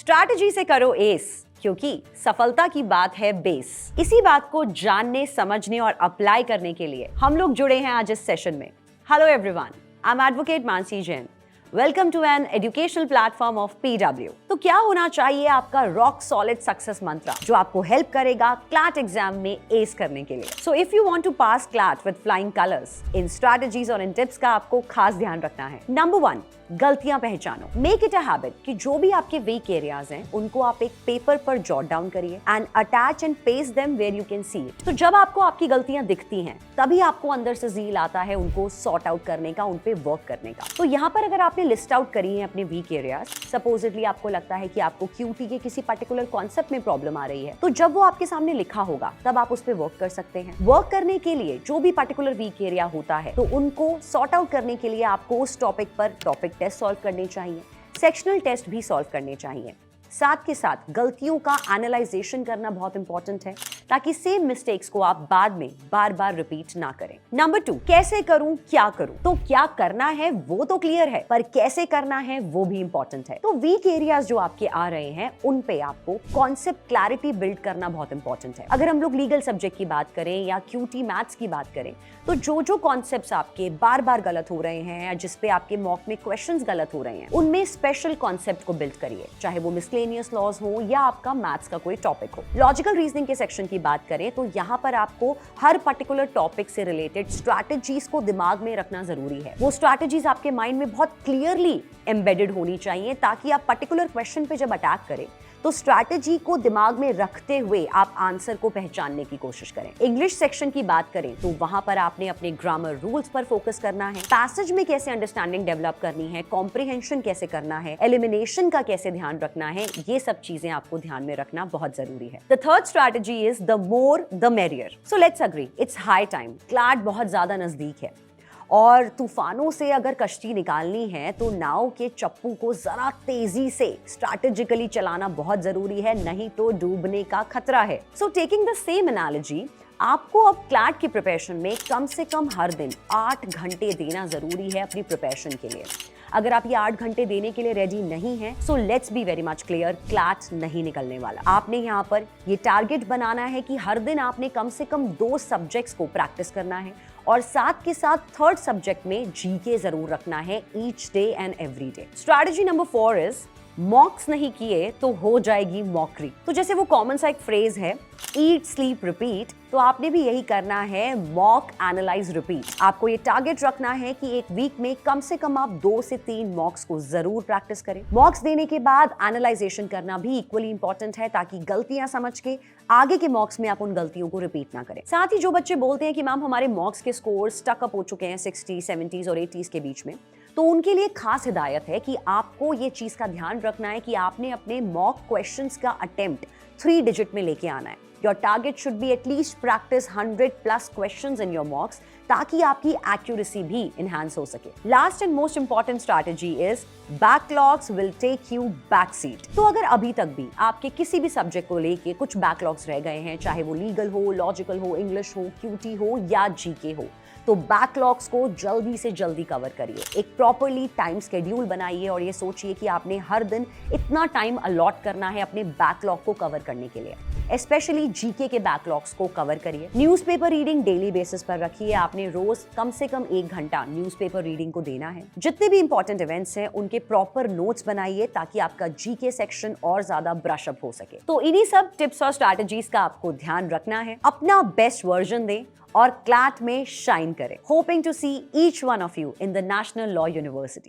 Strategy से करो S, क्योंकि सफलता की बात है बेस। इसी बात को जानने, समझने और अप्लाई करने के लिए हम लोग जुड़े हैं आज इस सेशन में। Hello everyone, I am advocate Mansi Jain. Welcome to an educational platform of PW। तो क्या होना चाहिए आपका रॉक सॉलिड सक्सेस मंत्र जो आपको हेल्प करेगा क्लैट एग्जाम में एस करने के लिए? So if you want to pass CLAT with flying colours, इन स्ट्रैटेजीज और इन टिप्स का आपको खास ध्यान रखना है। नंबर 1, गलतियां पहचानो। मेक इट अ हैबिट कि जो भी आपके वीक एरियाज हैं उनको आप एक पेपर पर जॉट डाउन करिए and attach and paste them where you can see it. तो जब आपको आपकी गलतियां दिखती हैं तभी आपको अंदर से ज़ील आता है उनको सॉर्ट आउट करने का, उन पे वर्क करने का। तो यहाँ पर अगर आपने लिस्ट आउट करी है अपने वीक एरियाज, सपोजिटली आपको लगता है कि आपको QT के किसी पर्टिकुलर कॉन्सेप्ट में प्रॉब्लम आ रही है, तो जब वो आपके सामने लिखा होगा तब आप उस पर वर्क कर सकते हैं। वर्क करने के लिए जो भी पर्टिकुलर वीक एरिया होता है तो उनको सॉर्ट आउट करने के लिए आपको उस टॉपिक पर टॉपिक टेस्ट सॉल्व करने चाहिए, सेक्शनल टेस्ट भी सॉल्व करने चाहिए। साथ के साथ गलतियों का एनालाइजेशन करना बहुत इंपॉर्टेंट है ताकि सेम मिस्टेक्स को आप बाद में बार बार रिपीट ना करें। नंबर 2, कैसे करूं, क्या करूं? तो क्या करना है वो तो क्लियर है, पर कैसे करना है वो भी इंपॉर्टेंट है। तो वीक एरियाज जो आपके आ रहे हैं उन पे आपको कॉन्सेप्ट क्लैरिटी बिल्ड करना बहुत इंपॉर्टेंट है। अगर हम लोग लीगल सब्जेक्ट की बात करें या QT मैथ्स की बात करें, तो जो कॉन्सेप्ट्स आपके बार बार गलत हो रहे हैं या जिसपे आपके मॉक में क्वेश्चंस गलत हो रहे हैं, उनमें स्पेशल कॉन्सेप्ट को बिल्ड करिए, चाहे वो मिसलेनियस लॉज हो या आपका मैथ्स का कोई टॉपिक हो। लॉजिकल रीजनिंग के सेक्शन की बात करें तो यहाँ पर आपको हर पर्टिकुलर टॉपिक से रिलेटेड स्ट्रैटेजीज को दिमाग में रखना जरूरी है। वो स्ट्रैटेजीज आपके माइंड में बहुत क्लियरली एम्बेडेड होनी चाहिए ताकि आप पर्टिकुलर क्वेश्चन पे जब अटैक करें तो स्ट्रैटेजी को दिमाग में रखते हुए आप आंसर को पहचानने की कोशिश करें। इंग्लिश सेक्शन की बात करें तो वहां पर आपने अपने ग्रामर रूल्स पर फोकस करना है, पैसेज में कैसे अंडरस्टैंडिंग डेवलप करनी है, कॉम्प्रिहेंशन कैसे करना है, एलिमिनेशन का कैसे ध्यान रखना है, ये सब चीजें आपको ध्यान में रखना बहुत जरूरी है। The third strategy is the more the merrier. So let's agree, it's high time, CLAT बहुत ज्यादा नजदीक है और तूफानों से अगर कश्ती निकालनी है तो नाव के चप्पू को जरा तेजी से स्ट्रैटेजिकली चलाना बहुत जरूरी है, नहीं तो डूबने का खतरा है। So taking the same analogy, आपको अब क्लैट की प्रिपरेशन में कम से कम हर दिन 8 घंटे देना जरूरी है अपनी प्रिपरेशन के लिए। अगर आप ये 8 घंटे देने के लिए रेडी नहीं हैं, so let's be very much clear, CLAT नहीं निकलने वाला। आपने यहाँ पर ये टारगेट बनाना है कि हर दिन आपने कम से कम 2 सब्जेक्ट्स को प्रैक्टिस करना है और साथ के साथ थर्ड सब्जेक्ट में GK जरूर रखना है each day and every day. Strategy number 4 is मॉक्स नहीं किए तो हो जाएगी मॉकरी। तो जैसे वो कॉमन सा एक फ्रेज है, ईट स्लीप रिपीट, तो आपने भी यही करना है, मॉक एनालाइज रिपीट। आपको ये टारगेट रखना है कि एक वीक में कम से कम आप 2 से 3 मॉक्स को जरूर प्रैक्टिस करें। मॉक्स देने के बाद एनालाइजेशन करना भी इक्वली इंपॉर्टेंट है ताकि गलतियां समझ के आगे के मॉक्स में आप उन गलतियों को रिपीट ना करें। साथ ही जो बच्चे बोलते हैं कि मैम हमारे मॉक्स के स्कोर स्टक अप हो चुके हैं 60, 70s और 80s के बीच में, तो उनके लिए खास हिदायत है कि आपको ये चीज का ध्यान रखना है कि आपने अपने मॉक क्वेश्चंस का अटेम्प्ट 3 डिजिट में लेके आना है। Your target should be at least practice 100+ questions in your mocks ताकि आपकी accuracy भी enhance हो सके। Last and most important strategy is backlogs will take you backseat। तो अगर अभी तक भी आपके किसी भी सब्जेक्ट को लेके कुछ backlogs रह गए हैं, चाहे वो लीगल हो, लॉजिकल हो, इंग्लिश हो, QT हो या GK हो, तो बैकलॉग्स को जल्दी से जल्दी कवर करिए। एक प्रॉपरली टाइम शेड्यूल बनाइए और ये सोचिए कि आपने हर दिन इतना टाइम अलॉट करना है अपने बैकलॉग को कवर करने के लिए। स्पेशली GK के बैकलॉग्स को कवर करिए। न्यूज़पेपर रीडिंग डेली बेसिस पर रखिए। आपने रोज कम से कम 1 घंटा न्यूज़पेपर रीडिंग को देना है। जितने भी इंपॉर्टेंट इवेंट्स हैं उनके प्रॉपर नोट्स बनाइए ताकि आपका GK सेक्शन और ज्यादा ब्रश अप हो सके। तो इन्हीं सब टिप्स और स्ट्रैटेजीज का आपको ध्यान रखना है, अपना बेस्ट वर्जन दें और क्लैट में शाइन करें। Hoping to see each one of you in the national law university.